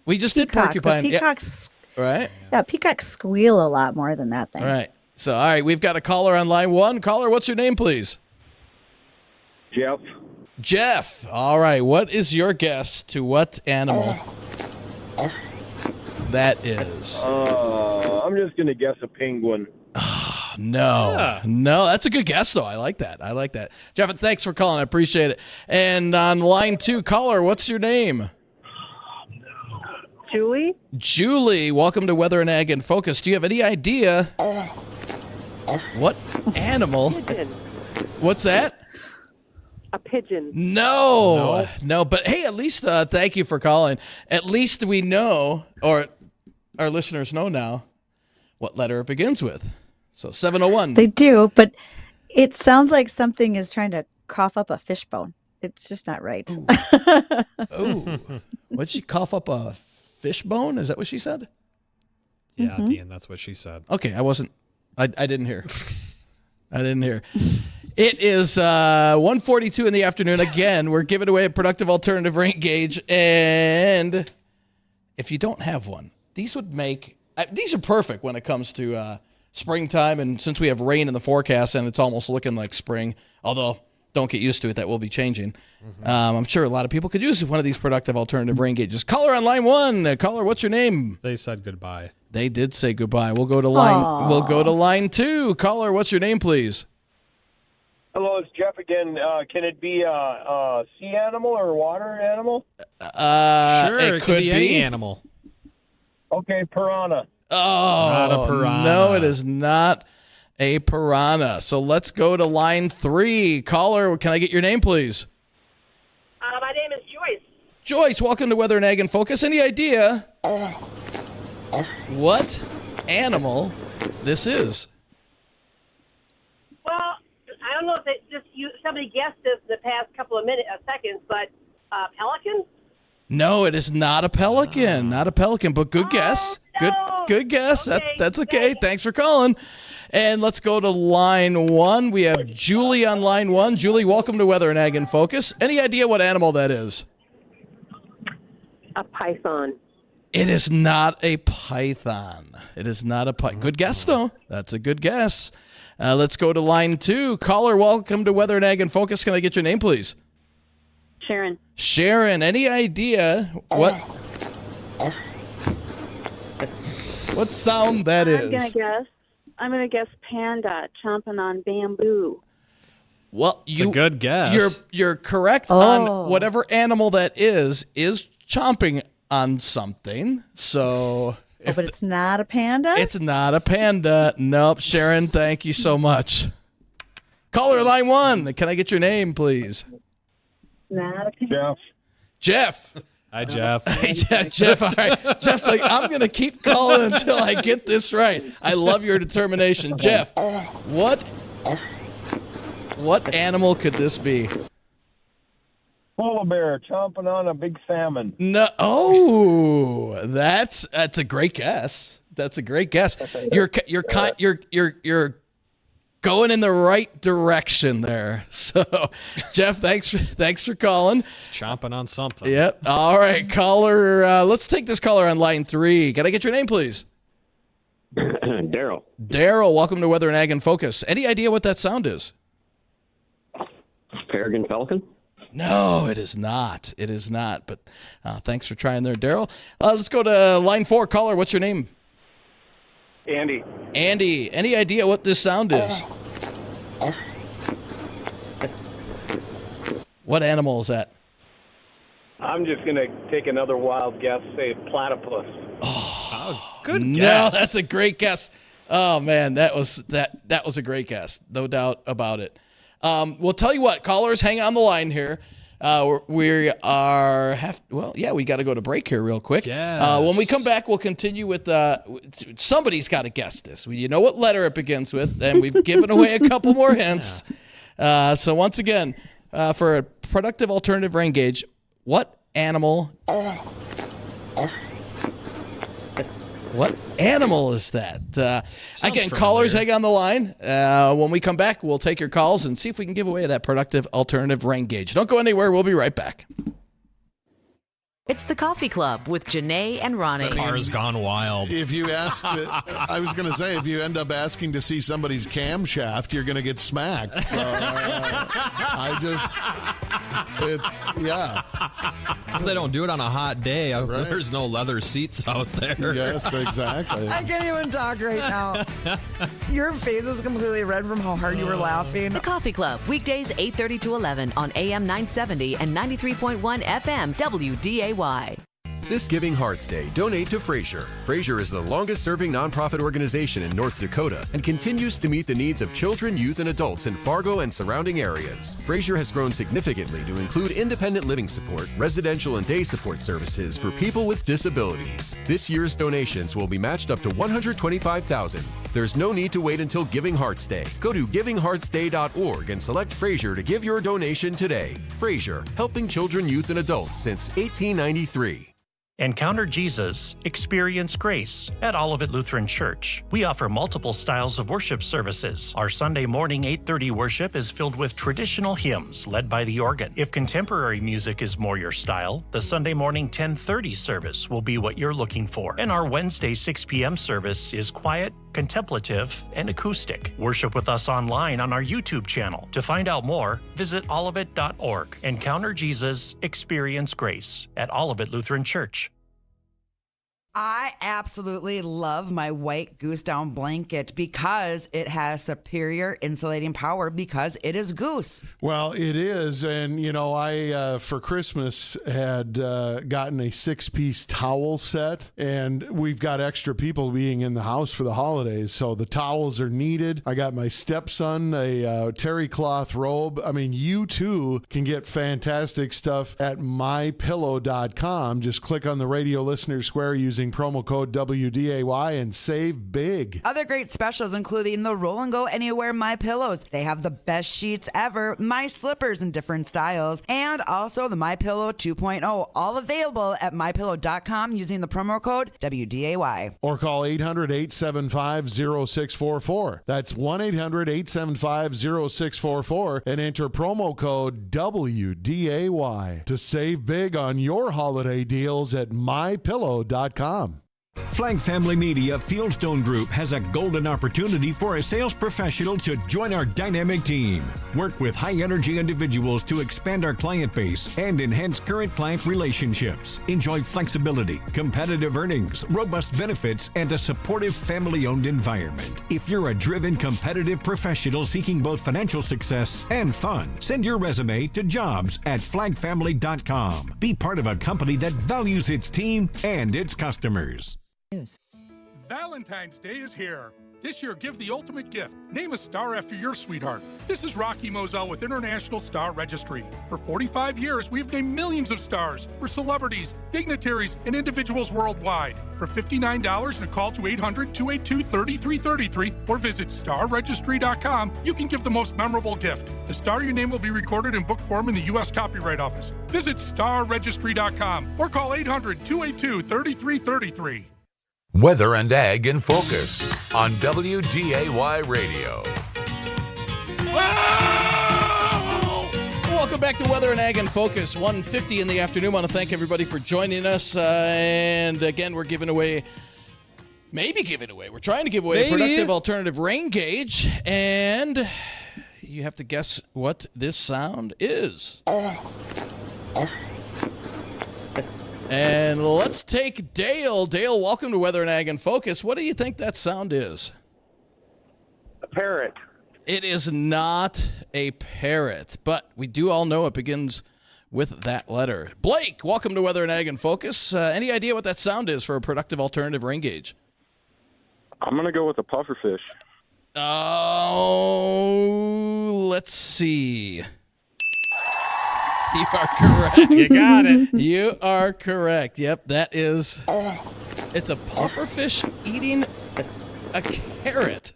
We just peacock, did porcupine. but peacocks, Right? yeah, peacocks squeal a lot more than that thing. All right. So, all right, we've got a caller on line one. Caller, what's your name, please? Jeff. Jeff. All right. What is your guess to what animal that is? I'm just going to guess a penguin. No. That's a good guess, though. I like that. Jeff, thanks for calling. I appreciate it. And on line two, caller, what's your name? Julie. Julie, welcome to Weather and Ag in Focus. Do you have any idea what animal? Pigeon. What's that? A pigeon. No. But hey, at least thank you for calling. At least we know, or our listeners know now, what letter it begins with. So 701. They do, but it sounds like something is trying to cough up a fishbone. It's just not right. Ooh. What'd she cough up a fishbone? Is that what she said? Yeah, Dean, that's what she said. Okay, I didn't hear. I didn't hear. It is 1:42 in the afternoon. Again, we're giving away a Productive Alternative rain gauge. And if you don't have one, these are perfect when it comes to springtime. And since we have rain in the forecast and it's almost looking like spring, although don't get used to it, that will be changing. I'm sure a lot of people could use one of these Productive Alternative rain gauges. Caller on line one. Caller, what's your name? They said goodbye. They did say goodbye. We'll go to line two. Caller, what's your name, please? Hello, it's Jeff again. Can it be a sea animal or a water animal? Sure, it could be any animal. Okay, piranha. Oh, Not a piranha. No, it is not a piranha. So let's go to line three. Caller, can I get your name, please? My name is Joyce. Joyce, welcome to Weather and Ag in Focus. Any idea what animal this is? Well, I don't know if somebody guessed this in the past couple of seconds, but pelican? No, it is not a pelican. Not a pelican, but good guess. No. Good guess. Okay. That's okay. Thanks for calling. And let's go to line one. We have Julie on line one. Julie, welcome to Weather and Ag in Focus. Any idea what animal that is? A python. It is not a python. It is not a python. Good guess, though. That's a good guess. Let's go to line two. Caller, welcome to Weather and Ag in Focus. Can I get your name, please? Sharon. Sharon, any idea what sound that is? I'm going to guess I'm going to guess panda chomping on bamboo. Well, It's a good guess. You're correct on whatever animal that is chomping on something. So, but it's not a panda? It's not a panda. Nope. Sharon, thank you so much. Caller line 1. Can I get your name, please? Not a panda. Jeff. Hi, Jeff. Hey, Jeff. All right. Jeff's like, I'm going to keep calling until I get this right. I love your determination. Jeff, what animal could this be? Polar bear chomping on a big salmon. No. Oh, that's a great guess. That's a great guess. You're going in the right direction there. So, Jeff, thanks for calling. It's chomping on something. Yep. All right, caller. Let's take this caller on line 3. Can I get your name, please? Daryl. Daryl, welcome to Weather and Ag in Focus. Any idea what that sound is? Peregrine falcon? No, it is not. It is not. But thanks for trying there, Daryl. Let's go to line 4. Caller, what's your name? Andy. Andy, any idea what this sound is? What animal is that? I'm just going to take another wild guess, say platypus. Oh, good no, guess. that's a great guess. Oh man, that was a great guess, no doubt about it. We'll tell you what, callers, hang on the line here. We got to go to break here real quick. Yes. When we come back, we'll continue with somebody's got to guess this. You know what letter it begins with, and we've given away a couple more hints. So once again, for a productive alternative rain gauge, what animal? What animal is that? Again, callers, hang on the line. When we come back, we'll take your calls and see if we can give away that productive alternative rain gauge. Don't go anywhere. We'll be right back. It's the Coffee Club with Janae and Ronnie. The car's gone wild. If you ask, I was going to say, if you end up asking to see somebody's camshaft, you're going to get smacked. So, They don't do it on a hot day. Right. There's no leather seats out there. Yes, exactly. I can't even talk right now. Your face is completely red from how hard you were laughing. The Coffee Club, weekdays 8:30 to 11 on AM 970 and 93.1 FM WDAY. This Giving Hearts Day, donate to Fraser. Fraser is the longest-serving nonprofit organization in North Dakota and continues to meet the needs of children, youth, and adults in Fargo and surrounding areas. Fraser has grown significantly to include independent living support, residential and day support services for people with disabilities. This year's donations will be matched up to $125,000. There's no need to wait until Giving Hearts Day. Go to givingheartsday.org and select Fraser to give your donation today. Fraser, helping children, youth, and adults since 1893. Encounter Jesus, experience grace at Olivet Lutheran Church. We offer multiple styles of worship services. Our Sunday morning 8:30 worship is filled with traditional hymns led by the organ. If contemporary music is more your style, the Sunday morning 10:30 service will be what you're looking for. And our Wednesday 6 p.m. service is quiet, contemplative, and acoustic. Worship with us online on our YouTube channel. To find out more, visit olivet.org. Encounter Jesus, experience grace at Olivet Lutheran Church. I absolutely love my white goose down blanket because it has superior insulating power because it is goose. Well, it is. And, you know, I, for Christmas, had gotten a 6-piece towel set, and we've got extra people being in the house for the holidays. So the towels are needed. I got my stepson a terry cloth robe. I mean, you too can get fantastic stuff at mypillow.com. Just click on the radio listener square using promo code WDAY and save big. Other great specials including the Roll and Go Anywhere My Pillows. They have the best sheets ever, my slippers in different styles, and also the My Pillow 2.0, all available at mypillow.com using the promo code WDAY. Or call 800-875-0644. That's 1-800-875-0644 and enter promo code WDAY to save big on your holiday deals at mypillow.com. Flag Family Media Fieldstone Group has a golden opportunity for a sales professional to join our dynamic team. Work with high-energy individuals to expand our client base and enhance current client relationships. Enjoy flexibility, competitive earnings, robust benefits, and a supportive family-owned environment. If you're a driven, competitive professional seeking both financial success and fun, send your resume to jobs@flagfamily.com. Be part of a company that values its team and its customers. Valentine's Day is here. This year, give the ultimate gift. Name a star after your sweetheart. This is Rocky Moselle with International Star Registry. For 45 years, we've named millions of stars for celebrities, dignitaries, and individuals worldwide. For $59 and a call to 800-282-3333 or visit starregistry.com, you can give the most memorable gift. The star your name will be recorded in book form in the U.S. Copyright Office. Visit starregistry.com or call 800-282-3333. Weather and Ag in Focus on WDAY Radio. Wow! Welcome back to Weather and Ag in Focus, 1:50 in the afternoon. I want to thank everybody for joining us. And again, we're trying to give away a productive alternative rain gauge. And you have to guess what this sound is. And let's take Dale. Dale, welcome to Weather and Ag in Focus. What do you think that sound is? A parrot. It is not a parrot, but we do all know it begins with that letter. Blake, welcome to Weather and Ag in Focus. Any idea what that sound is for a productive alternative rain gauge? I'm going to go with a pufferfish. Oh, let's see. You are correct. You got it. You are correct. Yep, that is. It's a pufferfish eating a carrot.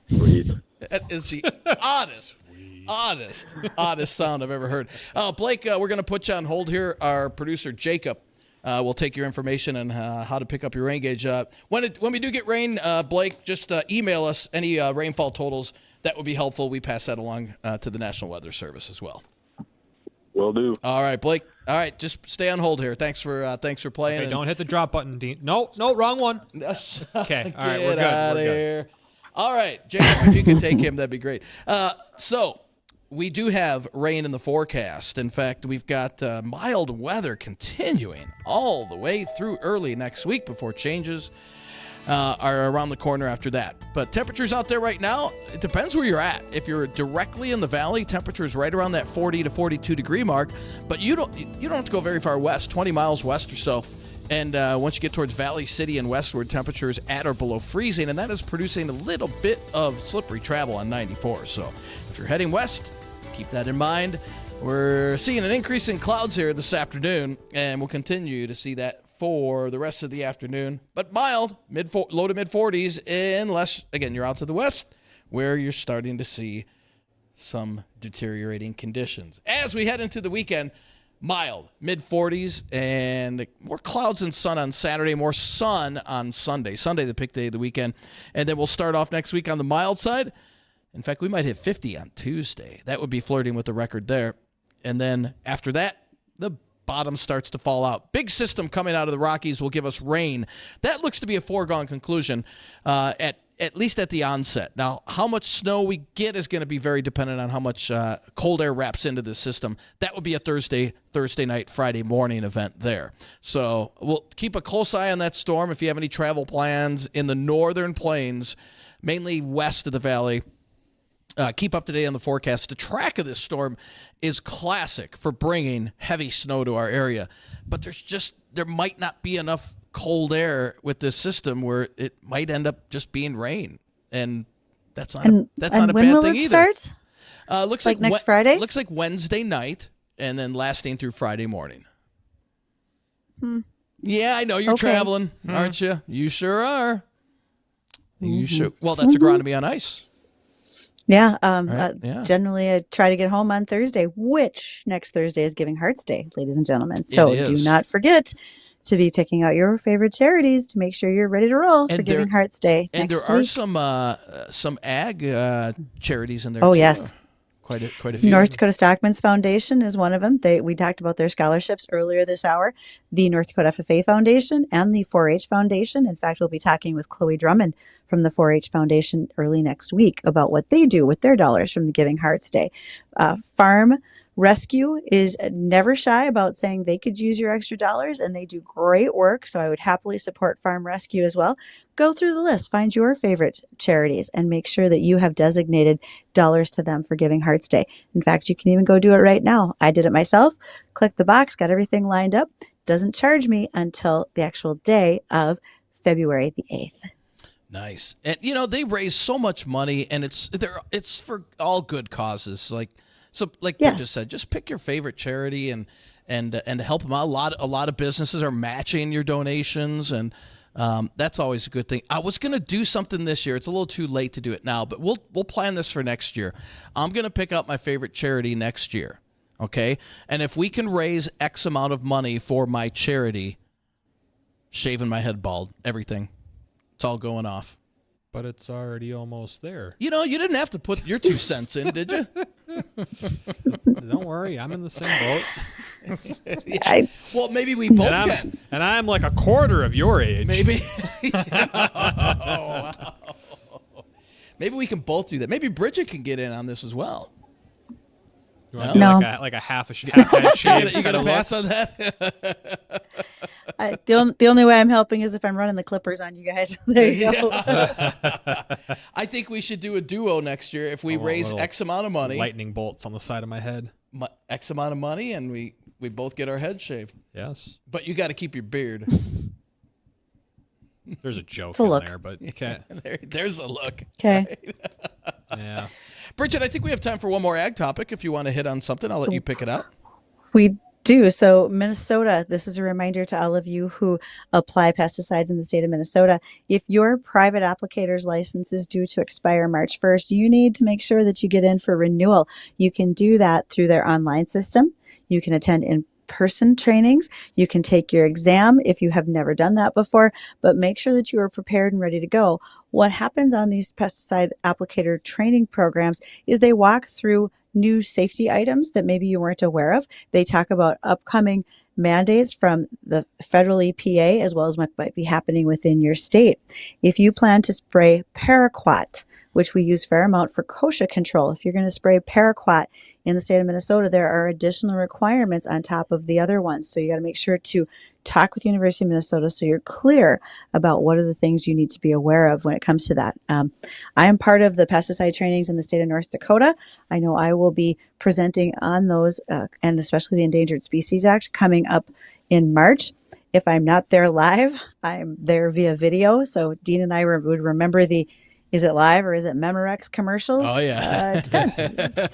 Sweet. That is the oddest sound I've ever heard. Blake, we're going to put you on hold here. Our producer, Jacob, will take your information and how to pick up your rain gauge. When we do get rain, Blake, just email us any rainfall totals. That would be helpful. We pass that along to the National Weather Service as well. Will do. All right, Blake. All right, just stay on hold here. Thanks for playing. Okay, don't hit the drop button, Dean. No, wrong one. Okay, all right, we're good. We're good. All right, Jacob, if you can take him, that'd be great. So we do have rain in the forecast. In fact, we've got mild weather continuing all the way through early next week before changes are around the corner after that. But temperatures out there right now, it depends where you're at. If you're directly in the valley, temperatures right around that 40 to 42 degree mark. But you don't have to go very far west, 20 miles west or so. And once you get towards Valley City and westward, temperatures at or below freezing, and that is producing a little bit of slippery travel on 94. So if you're heading west, keep that in mind. We're seeing an increase in clouds here this afternoon, and we'll continue to see that for the rest of the afternoon. But mild, low to mid 40s, unless, again, you're out to the west, where you're starting to see some deteriorating conditions. As we head into the weekend, mild, mid 40s, and more clouds and sun on Saturday, more sun on Sunday. Sunday, the pick day of the weekend. And then we'll start off next week on the mild side. In fact, we might hit 50 on Tuesday. That would be flirting with the record there. And then after that, the bottom starts to fall out. Big system coming out of the Rockies will give us rain. That looks to be a foregone conclusion at least at the onset. Now, how much snow we get is going to be very dependent on how much cold air wraps into this system. That would be a Thursday night, Friday morning event there. So we'll keep a close eye on that storm. If you have any travel plans in the northern plains, mainly west of the valley, keep up to date on the forecast. The track of this storm is classic for bringing heavy snow to our area, but there might not be enough cold air with this system where it might end up just being rain, and that's not a bad thing either. When will it start? Looks like next Friday. Looks like Wednesday night, and then lasting through Friday morning. Yeah, I know you're traveling, aren't you? You sure are. You sure. Well, that's agronomy on ice. Yeah, yeah. Generally I try to get home on Thursday, which next Thursday is Giving Hearts Day, ladies and gentlemen. So do not forget to be picking out your favorite charities to make sure you're ready to roll for Giving Hearts Day and next there week. are some ag charities in there too. Of Yes. quite a few. North Dakota Stockman's Foundation is one of them. We talked about their scholarships earlier this hour. The North Dakota FFA Foundation and the 4-H Foundation. In fact, we'll be talking with Chloe Drummond from the 4-H Foundation early next week about what they do with their dollars from the Giving Hearts Day. Farm Rescue is never shy about saying they could use your extra dollars, and they do great work. So I would happily support Farm Rescue as well. Go through the list, find your favorite charities, and make sure that you have designated dollars to them for Giving Hearts Day. In fact, you can even go do it right now. I did it myself. Click the box, got everything lined up. Doesn't charge me until the actual day of February the 8th. Nice. And, they raise so much money, and it's for all good causes. Like Bridgette said, just pick your favorite charity and help them out. A lot of businesses are matching your donations, and that's always a good thing. I was going to do something this year. It's a little too late to do it now, but we'll plan this for next year. I'm going to pick out my favorite charity next year, okay? And if we can raise X amount of money for my charity, shaving my head bald, everything, it's all going off. But it's already almost there. You didn't have to put your 2 cents in, did you? Don't worry, I'm in the same boat. Yeah. Well, maybe we both can. And I'm like a quarter of your age. Maybe. Wow. Maybe we can both do that. Maybe Bridgette can get in on this as well. You want to do like a half a shave? You got to pass on that? The only way I'm helping is if I'm running the clippers on you guys. There you go. I think we should do a duo next year if we raise X amount of money. Lightning bolts on the side of my head. X amount of money, and we both get our head shaved. Yes. But you got to keep your beard. There's a joke it's a look. There, but okay. There's a look. Okay. Right? Yeah. Bridgette, I think we have time for one more ag topic. If you want to hit on something, I'll let you pick it up. We do. So Minnesota, this is a reminder to all of you who apply pesticides in the state of Minnesota. If your private applicator's license is due to expire March 1st, you need to make sure that you get in for renewal. You can do that through their online system. You can attend in-person trainings. You can take your exam if you have never done that before, but make sure that you are prepared and ready to go. What happens on these pesticide applicator training programs is they walk through new safety items that maybe you weren't aware of. They talk about upcoming mandates from the federal EPA as well as what might be happening within your state. If you plan to spray paraquat, which we use a fair amount for kochia control, if you're going to spray paraquat in the state of Minnesota, there are additional requirements on top of the other ones. So you got to make sure to talk with the University of Minnesota so you're clear about what are the things you need to be aware of when it comes to that. I am part of the pesticide trainings in the state of North Dakota. I know I will be presenting on those and especially the Endangered Species Act coming up in March. If I'm not there live, I'm there via video. So Dean and I would remember is it live or is it Memorex commercials? Oh, yeah. It depends.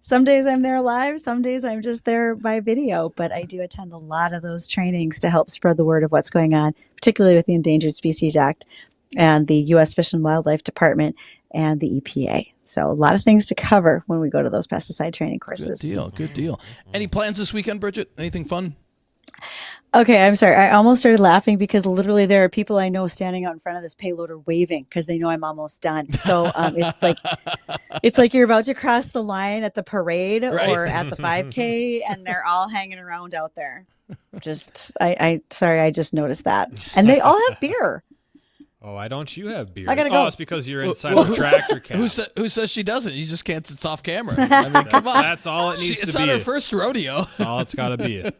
Some days I'm there live. Some days I'm just there by video. But I do attend a lot of those trainings to help spread the word of what's going on, particularly with the Endangered Species Act and the U.S. Fish and Wildlife Department and the EPA. So a lot of things to cover when we go to those pesticide training courses. Good deal. Any plans this weekend, Bridgette? Anything fun? Okay, I'm sorry. I almost started laughing because literally there are people I know standing out in front of this payloader waving because they know I'm almost done. So it's like you're about to cross the line at the parade or at the 5K, and they're all hanging around out there. I just noticed that, and they all have beer. Oh, why don't you have beer? I gotta go. Oh, it's because you're inside the tractor cab. Who says she doesn't? You just can't. It's off camera. I mean, come on. That's all it needs to be. It's not her first rodeo. That's all it's got to be.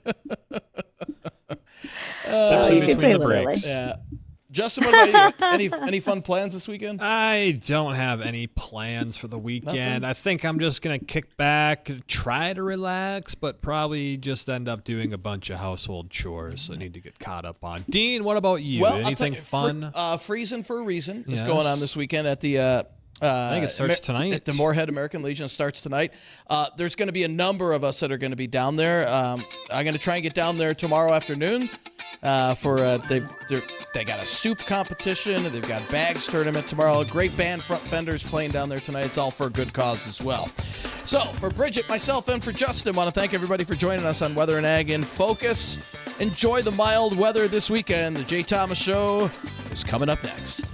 You in can between say the literally. breaks. Yeah. Justin, what about you? Any fun plans this weekend? I don't have any plans for the weekend. Nothing? I think I'm just going to kick back, try to relax, but probably just end up doing a bunch of household chores I need to get caught up on. Dean, what about you? Well, Anything fun? Freezing for a Reason is Yes. going on this weekend at the I think it starts tonight. At the Moorhead American Legion starts tonight. There's going to be a number of us that are going to be down there. I'm going to try and get down there tomorrow afternoon. They got a soup competition. They've got bags tournament tomorrow. A great band, Front Fenders, playing down there tonight. It's all for a good cause as well. So for Bridgette, myself, and for Justin, I want to thank everybody for joining us on Weather and Ag in Focus. Enjoy the mild weather this weekend. The Jay Thomas Show is coming up next.